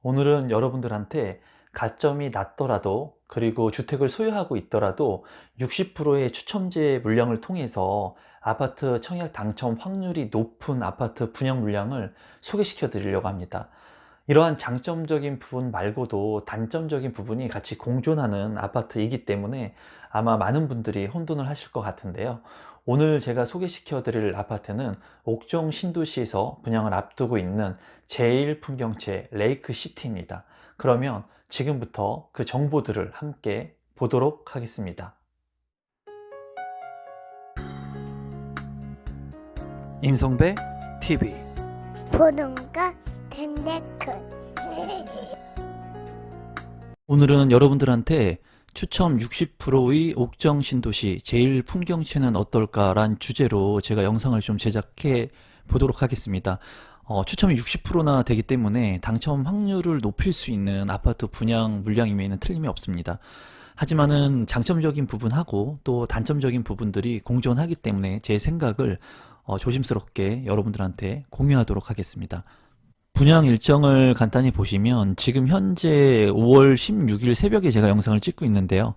오늘은 여러분들한테 가점이 낮더라도 그리고 주택을 소유하고 있더라도 60%의 추첨제 물량을 통해서 아파트 청약 당첨 확률이 높은 아파트 분양 물량을 소개시켜 드리려고 합니다. 이러한 장점적인 부분 말고도 단점적인 부분이 같이 공존하는 아파트이기 때문에 아마 많은 분들이 혼돈을 하실 것 같은데요. 오늘 제가 소개시켜 드릴 아파트는 옥정 신도시에서 분양을 앞두고 있는 제1풍경채 레이크시티입니다. 그러면 지금부터 그 정보들을 함께 보도록 하겠습니다. 임성배 TV 보는가 덴데크 오늘은 여러분들한테 추첨 60%의 옥정 신도시 제일 풍경채는 어떨까란 주제로 제가 영상을 좀 제작해 보도록 하겠습니다. 추첨이 60%나 되기 때문에 당첨 확률을 높일 수 있는 아파트 분양 물량임에는 틀림이 없습니다. 하지만은 장점적인 부분하고 또 단점적인 부분들이 공존하기 때문에 제 생각을 조심스럽게 여러분들한테 공유하도록 하겠습니다. 분양 일정을 간단히 보시면 지금 현재 5월 16일 새벽에 제가 영상을 찍고 있는데요.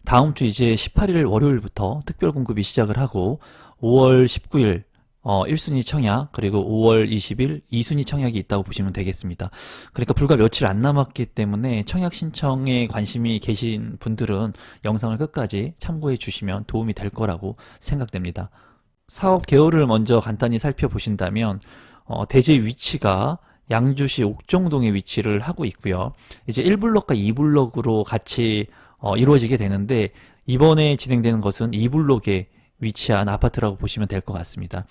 다음 주 이제 18일 월요일부터 특별 공급이 시작을 하고 5월 19일 1순위 청약 그리고 5월 20일 2순위 청약이 있다고 보시면 되겠습니다. 그러니까 불과 며칠 안 남았기 때문에 청약 신청에 관심이 계신 분들은 영상을 끝까지 참고해 주시면 도움이 될 거라고 생각됩니다. 사업 개요를 먼저 간단히 살펴보신다면 대지 위치가 양주시 옥정동에 위치를 하고 있고요. 이제 1블럭과 2블럭으로 같이 이루어지게 되는데 이번에 진행되는 것은 2블럭에 위치한 아파트라고 보시면 될 것 같습니다.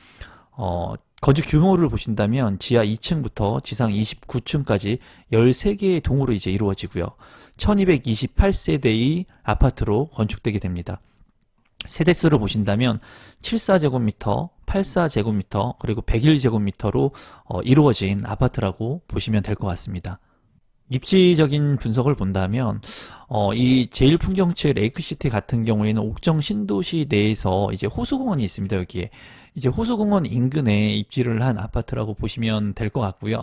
건축 규모를 보신다면 지하 2층부터 지상 29층까지 13개의 동으로 이제 이루어지고요. 1228세대의 아파트로 건축되게 됩니다. 세대수를 보신다면 74제곱미터, 84제곱미터, 그리고 101제곱미터로 이루어진 아파트라고 보시면 될 것 같습니다. 입지적인 분석을 본다면 이 제1풍경채 레이크시티 같은 경우에는 옥정 신도시 내에서 이제 호수공원이 있습니다. 여기에 이제 호수공원 인근에 입지를 한 아파트라고 보시면 될 것 같고요.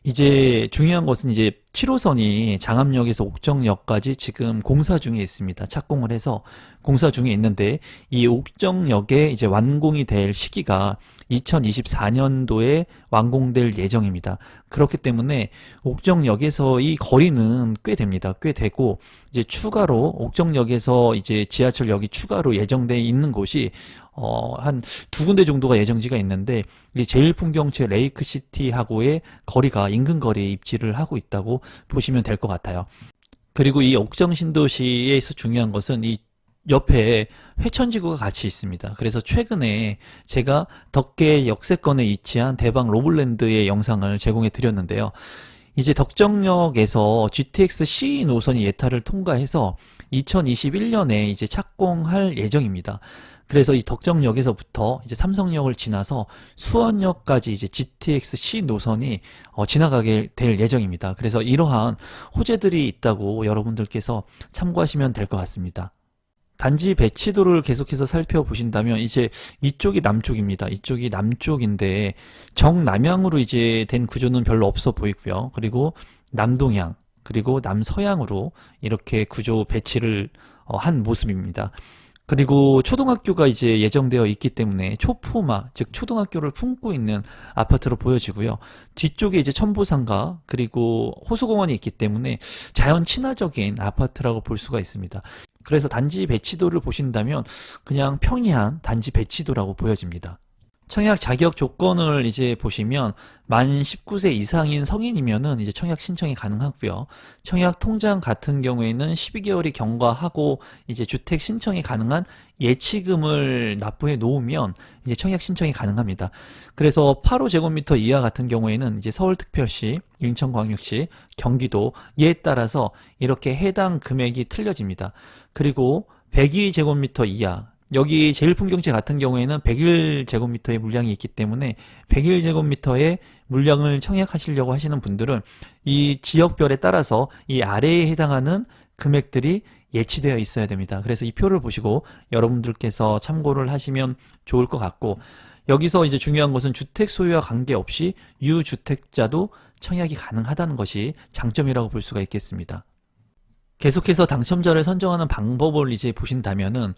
이제 중요한 것은 이제 7호선이 장암역에서 옥정역까지 지금 공사 중에 있습니다. 착공을 해서 공사 중에 있는데 이 옥정역에 이제 완공이 될 시기가 2024년도에 완공될 예정입니다. 그렇기 때문에 옥정역에서의 거리는 꽤 됩니다. 꽤 되고 이제 추가로 옥정역에서 이제 지하철역이 추가로 예정돼 있는 곳이 한 두 군데 정도가 예정지가 있는데 이 제1풍경채 레이크시티하고의 거리가 인근 거리에 입지를 하고 있다고 보시면 될 것 같아요. 그리고 이 옥정 신도시에서 중요한 것은 이 옆에 회천지구가 같이 있습니다. 그래서 최근에 제가 덕계 역세권에 위치한 대방 로블랜드의 영상을 제공해 드렸는데요. 이제 덕정역에서 GTX C 노선이 예타를 통과해서 2021년에 이제 착공할 예정입니다. 그래서 이 덕정역에서부터 이제 삼성역을 지나서 수원역까지 이제 GTX C 노선이 지나가게 될 예정입니다. 그래서 이러한 호재들이 있다고 여러분들께서 참고하시면 될 것 같습니다. 단지 배치도를 계속해서 살펴보신다면 이제 이쪽이 남쪽입니다. 이쪽이 남쪽인데 정남향으로 이제 된 구조는 별로 없어 보이고요. 그리고 남동향 그리고 남서향으로 이렇게 구조 배치를 한 모습입니다. 그리고 초등학교가 이제 예정되어 있기 때문에 초품화, 즉 초등학교를 품고 있는 아파트로 보여지고요. 뒤쪽에 이제 첨보상가 그리고 호수공원이 있기 때문에 자연 친화적인 아파트라고 볼 수가 있습니다. 그래서 단지 배치도를 보신다면 그냥 평이한 단지 배치도라고 보여집니다. 청약 자격 조건을 이제 보시면 만 19세 이상인 성인이면은 이제 청약 신청이 가능하고요. 청약 통장 같은 경우에는 12개월이 경과하고 이제 주택 신청이 가능한 예치금을 납부해 놓으면 이제 청약 신청이 가능합니다. 그래서 8호제곱미터 이하 같은 경우에는 이제 서울특별시, 인천광역시, 경기도에 따라서 이렇게 해당 금액이 틀려집니다. 그리고 102제곱미터 이하 여기 제1풍경채 같은 경우에는 101제곱미터의 물량이 있기 때문에 101제곱미터의 물량을 청약하시려고 하시는 분들은 이 지역별에 따라서 이 아래에 해당하는 금액들이 예치되어 있어야 됩니다. 그래서 이 표를 보시고 여러분들께서 참고를 하시면 좋을 것 같고 여기서 이제 중요한 것은 주택 소유와 관계없이 유주택자도 청약이 가능하다는 것이 장점이라고 볼 수가 있겠습니다. 계속해서 당첨자를 선정하는 방법을 이제 보신다면은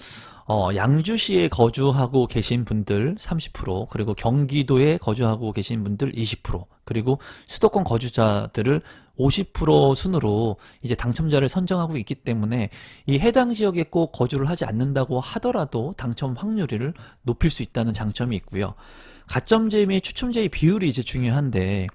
양주시에 거주하고 계신 분들 30%, 그리고 경기도에 거주하고 계신 분들 20%, 그리고 수도권 거주자들을 50% 순으로 이제 당첨자를 선정하고 있기 때문에 이 해당 지역에 꼭 거주를 하지 않는다고 하더라도 당첨 확률을 높일 수 있다는 장점이 있고요. 가점제 및 추첨제의 비율이 이제 중요한데,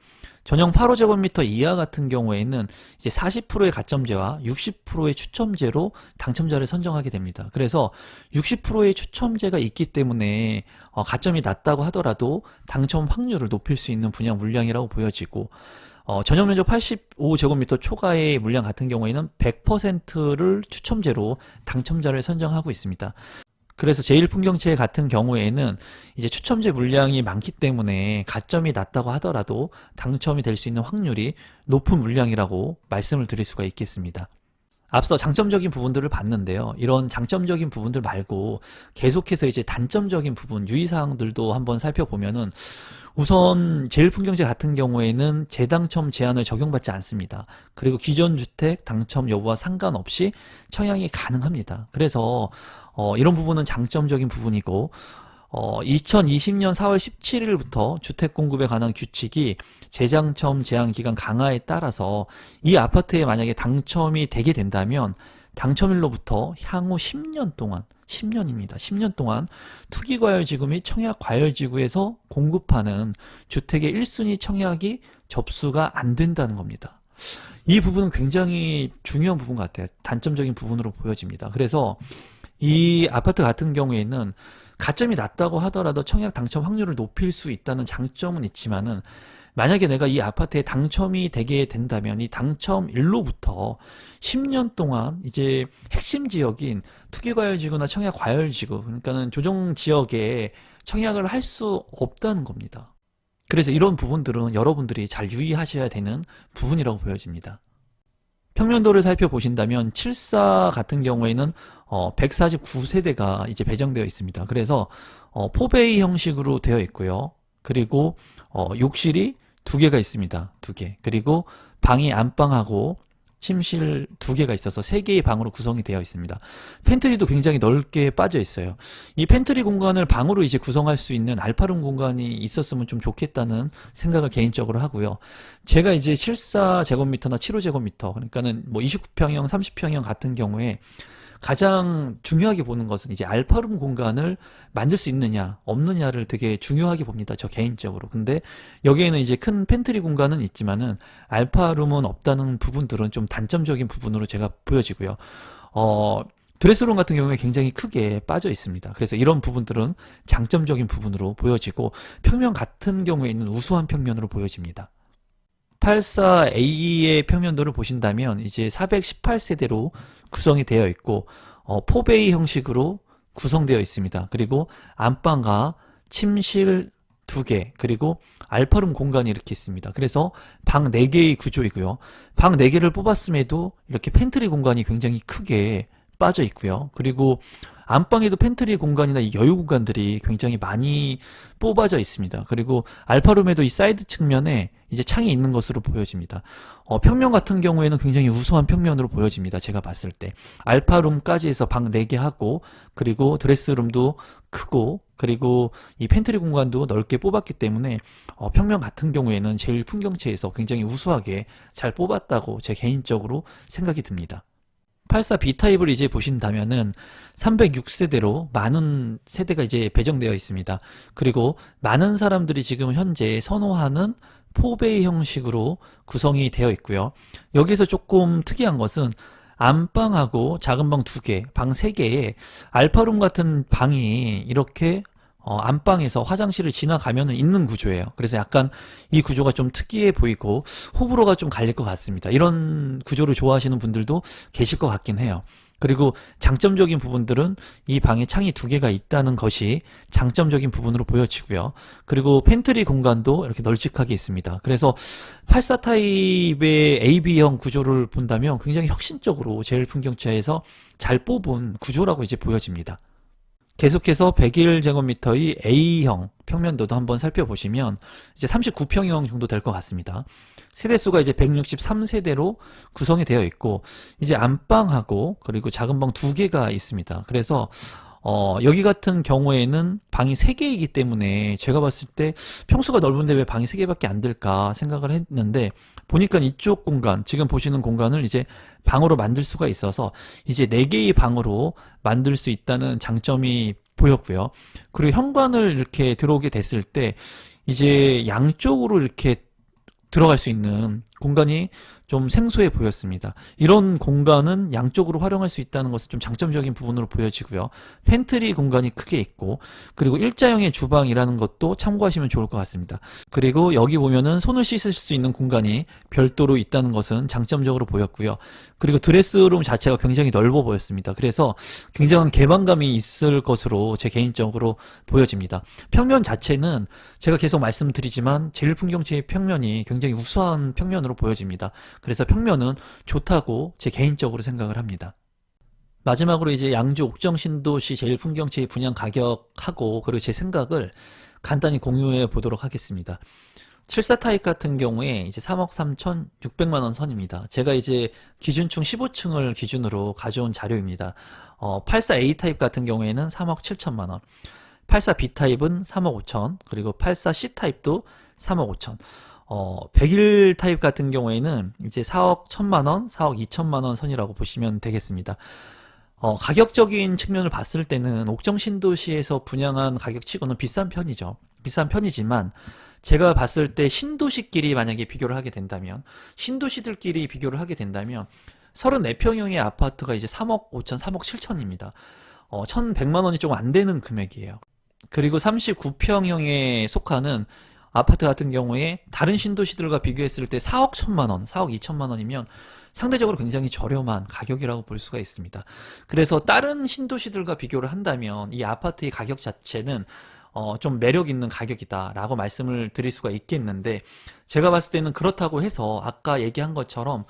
전용 8호제곱미터 이하 같은 경우에는 이제 40%의 가점제와 60%의 추첨제로 당첨자를 선정하게 됩니다. 그래서 60%의 추첨제가 있기 때문에 가점이 낮다고 하더라도 당첨 확률을 높일 수 있는 분양 물량이라고 보여지고, 전용 면적 85제곱미터 초과의 물량 같은 경우에는 100%를 추첨제로 당첨자를 선정하고 있습니다. 그래서 제1풍경채 같은 경우에는 이제 추첨제 물량이 많기 때문에 가점이 낮다고 하더라도 당첨이 될 수 있는 확률이 높은 물량이라고 말씀을 드릴 수가 있겠습니다. 앞서 장점적인 부분들을 봤는데요. 이런 장점적인 부분들 말고 계속해서 이제 단점적인 부분, 유의사항들도 한번 살펴보면은, 우선 제1풍경채 같은 경우에는 재당첨 제한을 적용받지 않습니다. 그리고 기존 주택 당첨 여부와 상관없이 청약이 가능합니다. 그래서 이런 부분은 장점적인 부분이고, 2020년 4월 17일부터 주택 공급에 관한 규칙이 재당첨 제한 기간 강화에 따라서 이 아파트에 만약에 당첨이 되게 된다면 당첨일로부터 향후 10년 동안, 10년입니다. 10년 동안 투기과열지구 및 청약과열지구에서 공급하는 주택의 1순위 청약이 접수가 안 된다는 겁니다. 이 부분은 굉장히 중요한 부분 같아요. 단점적인 부분으로 보여집니다. 그래서 이 아파트 같은 경우에는 가점이 낮다고 하더라도 청약 당첨 확률을 높일 수 있다는 장점은 있지만은, 만약에 내가 이 아파트에 당첨이 되게 된다면 이 당첨일로부터 10년 동안 이제 핵심 지역인 투기과열지구나 청약과열지구, 그러니까는 조정 지역에 청약을 할 수 없다는 겁니다. 그래서 이런 부분들은 여러분들이 잘 유의하셔야 되는 부분이라고 보여집니다. 평면도를 살펴보신다면 74 같은 경우에는 149세대가 이제 배정되어 있습니다. 그래서 4베이 형식으로 되어 있고요. 그리고 욕실이 2개가 있습니다. 2개. 그리고 방이 안방하고 침실 2개가 있어서 3개의 방으로 구성이 되어 있습니다. 팬트리도 굉장히 넓게 빠져 있어요. 이 팬트리 공간을 방으로 이제 구성할 수 있는 알파룸 공간이 있었으면 좀 좋겠다는 생각을 개인적으로 하고요. 제가 이제 74제곱미터나 75제곱미터, 그러니까는 뭐 29평형, 30평형 같은 경우에 가장 중요하게 보는 것은 이제 알파룸 공간을 만들 수 있느냐 없느냐를 되게 중요하게 봅니다. 저 개인적으로. 근데 여기에는 이제 큰 팬트리 공간은 있지만은 알파룸은 없다는 부분들은 좀 단점적인 부분으로 제가 보여지고요. 드레스룸 같은 경우에 굉장히 크게 빠져 있습니다. 그래서 이런 부분들은 장점적인 부분으로 보여지고, 평면 같은 경우에는 우수한 평면으로 보여집니다. 84A의 평면도를 보신다면 이제 418세대로 구성이 되어 있고, 4베이 형식으로 구성되어 있습니다. 그리고 안방과 침실 2개, 그리고 알파룸 공간이 이렇게 있습니다. 그래서 방 4개의 구조이고요. 방 4개를 뽑았음에도 이렇게 팬트리 공간이 굉장히 크게 빠져 있고요. 그리고 안방에도 팬트리 공간이나 이 여유 공간들이 굉장히 많이 뽑아져 있습니다. 그리고 알파룸에도 이 사이드 측면에 이제 창이 있는 것으로 보여집니다. 평면 같은 경우에는 굉장히 우수한 평면으로 보여집니다. 제가 봤을 때. 알파룸까지 해서 방 4개 하고, 그리고 드레스룸도 크고, 그리고 이 팬트리 공간도 넓게 뽑았기 때문에 평면 같은 경우에는 제1풍경채에서 굉장히 우수하게 잘 뽑았다고 제 개인적으로 생각이 듭니다. 84B타입을 이제 보신다면은 306세대로 많은 세대가 이제 배정되어 있습니다. 그리고 많은 사람들이 지금 현재 선호하는 4베이 형식으로 구성이 되어 있고요. 여기서 조금 특이한 것은 안방하고 작은 방 2개, 방 3개에 알파룸 같은 방이 이렇게 안방에서 화장실을 지나가면 있는 구조예요. 그래서 약간 이 구조가 좀 특이해 보이고 호불호가 좀 갈릴 것 같습니다. 이런 구조를 좋아하시는 분들도 계실 것 같긴 해요. 그리고 장점적인 부분들은 이 방에 창이 2개가 있다는 것이 장점적인 부분으로 보여지고요. 그리고 팬트리 공간도 이렇게 널찍하게 있습니다. 그래서 84 타입의 AB형 구조를 본다면 굉장히 혁신적으로 제1풍경차에서 잘 뽑은 구조라고 이제 보여집니다. 계속해서 101제곱미터의 A형 평면도도 한번 살펴보시면 이제 39평형 정도 될 것 같습니다. 세대수가 이제 163세대로 구성이 되어 있고, 이제 안방하고 그리고 작은 방 2개가 있습니다. 그래서 여기 같은 경우에는 방이 3개이기 때문에 제가 봤을 때 평수가 넓은데 왜 방이 3개밖에 안 될까 생각을 했는데, 보니까 이쪽 공간, 지금 보시는 공간을 이제 방으로 만들 수가 있어서 이제 4개의 방으로 만들 수 있다는 장점이 보였고요. 그리고 현관을 이렇게 들어오게 됐을 때 이제 양쪽으로 이렇게 들어갈 수 있는 공간이 좀 생소해 보였습니다. 이런 공간은 양쪽으로 활용할 수 있다는 것은 좀 장점적인 부분으로 보여지고요. 팬트리 공간이 크게 있고, 그리고 일자형의 주방이라는 것도 참고하시면 좋을 것 같습니다. 그리고 여기 보면은 손을 씻을 수 있는 공간이 별도로 있다는 것은 장점적으로 보였고요. 그리고 드레스룸 자체가 굉장히 넓어 보였습니다. 그래서 굉장한 개방감이 있을 것으로 제 개인적으로 보여집니다. 평면 자체는 제가 계속 말씀드리지만 제1풍경채의 평면이 굉장히 우수한 평면으로 보여집니다. 그래서 평면은 좋다고 제 개인적으로 생각을 합니다. 마지막으로 이제 양주 옥정신도시 제1풍경채의 분양 가격하고 그리고 제 생각을 간단히 공유해 보도록 하겠습니다. 74 타입 같은 경우에 이제 3억 3,600만 원 선입니다. 제가 이제 기준층 15층을 기준으로 가져온 자료입니다. 84A 타입 같은 경우에는 3억 7천만 원, 84B 타입은 3억 5천, 그리고 84C 타입도 3억 5천. 101 타입 같은 경우에는 이제 4억 1천만 원, 4억 2천만 원 선이라고 보시면 되겠습니다. 가격적인 측면을 봤을 때는 옥정 신도시에서 분양한 가격치고는 비싼 편이죠. 비싼 편이지만 제가 봤을 때 신도시끼리 만약에 비교를 하게 된다면, 신도시들끼리 비교를 하게 된다면 34평형의 아파트가 이제 3억 5천, 3억 7천입니다. 1,100만 원이 조금 안 되는 금액이에요. 그리고 39평형에 속하는 아파트 같은 경우에 다른 신도시들과 비교했을 때 4억 1천만 원, 4억 2천만 원이면 상대적으로 굉장히 저렴한 가격이라고 볼 수가 있습니다. 그래서 다른 신도시들과 비교를 한다면 이 아파트의 가격 자체는 좀 매력 있는 가격이다라고 말씀을 드릴 수가 있겠는데, 제가 봤을 때는 그렇다고 해서 아까 얘기한 것처럼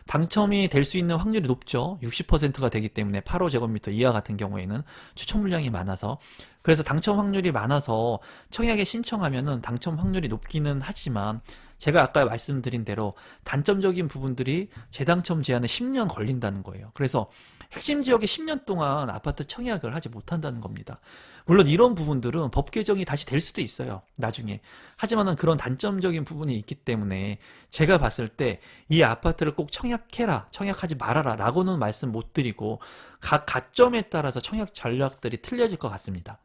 당첨이 될 수 있는 확률이 높죠. 60%가 되기 때문에 8호제곱미터 이하 같은 경우에는 추천 물량이 많아서, 그래서 당첨 확률이 많아서 청약에 신청하면은 당첨 확률이 높기는 하지만 제가 아까 말씀드린 대로 단점적인 부분들이 재당첨 제한에 10년 걸린다는 거예요. 그래서 핵심 지역에 10년 동안 아파트 청약을 하지 못한다는 겁니다. 물론 이런 부분들은 법 개정이 다시 될 수도 있어요, 나중에. 하지만은 그런 단점적인 부분이 있기 때문에 제가 봤을 때 이 아파트를 꼭 청약해라, 청약하지 말아라 라고는 말씀 못 드리고, 각 가점에 따라서 청약 전략들이 틀려질 것 같습니다.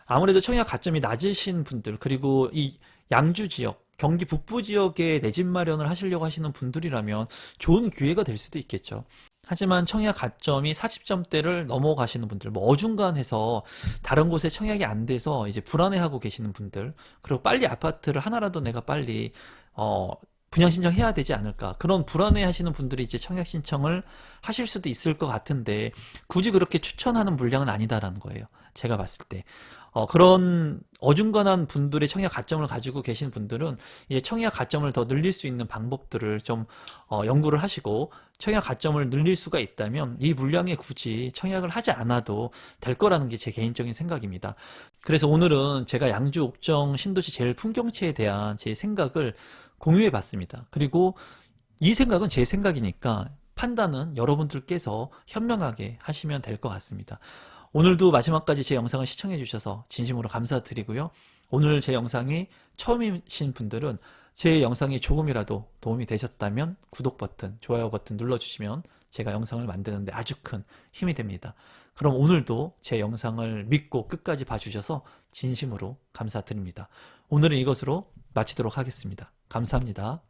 아무래도 청약 가점이 낮으신 분들, 그리고 이 양주 지역, 경기 북부 지역에 내 집 마련을 하시려고 하시는 분들이라면 좋은 기회가 될 수도 있겠죠. 하지만 청약 가점이 40점대를 넘어가시는 분들, 뭐 어중간해서 다른 곳에 청약이 안 돼서 이제 불안해하고 계시는 분들, 그리고 빨리 아파트를 하나라도 내가 빨리 분양 신청해야 되지 않을까, 그런 불안해 하시는 분들이 이제 청약 신청을 하실 수도 있을 것 같은데, 굳이 그렇게 추천하는 물량은 아니다라는 거예요, 제가 봤을 때. 그런 어중간한 분들의 청약 가점을 가지고 계신 분들은 이제 청약 가점을 더 늘릴 수 있는 방법들을 좀 연구를 하시고, 청약 가점을 늘릴 수가 있다면 이 물량에 굳이 청약을 하지 않아도 될 거라는 게 제 개인적인 생각입니다. 그래서 오늘은 제가 양주 옥정 신도시 제1풍경채에 대한 제 생각을 공유해 봤습니다. 그리고 이 생각은 제 생각이니까 판단은 여러분들께서 현명하게 하시면 될 것 같습니다. 오늘도 마지막까지 제 영상을 시청해 주셔서 진심으로 감사드리고요. 오늘 제 영상이 처음이신 분들은 제 영상이 조금이라도 도움이 되셨다면 구독 버튼, 좋아요 버튼 눌러주시면 제가 영상을 만드는데 아주 큰 힘이 됩니다. 그럼 오늘도 제 영상을 믿고 끝까지 봐주셔서 진심으로 감사드립니다. 오늘은 이것으로 마치도록 하겠습니다. 감사합니다.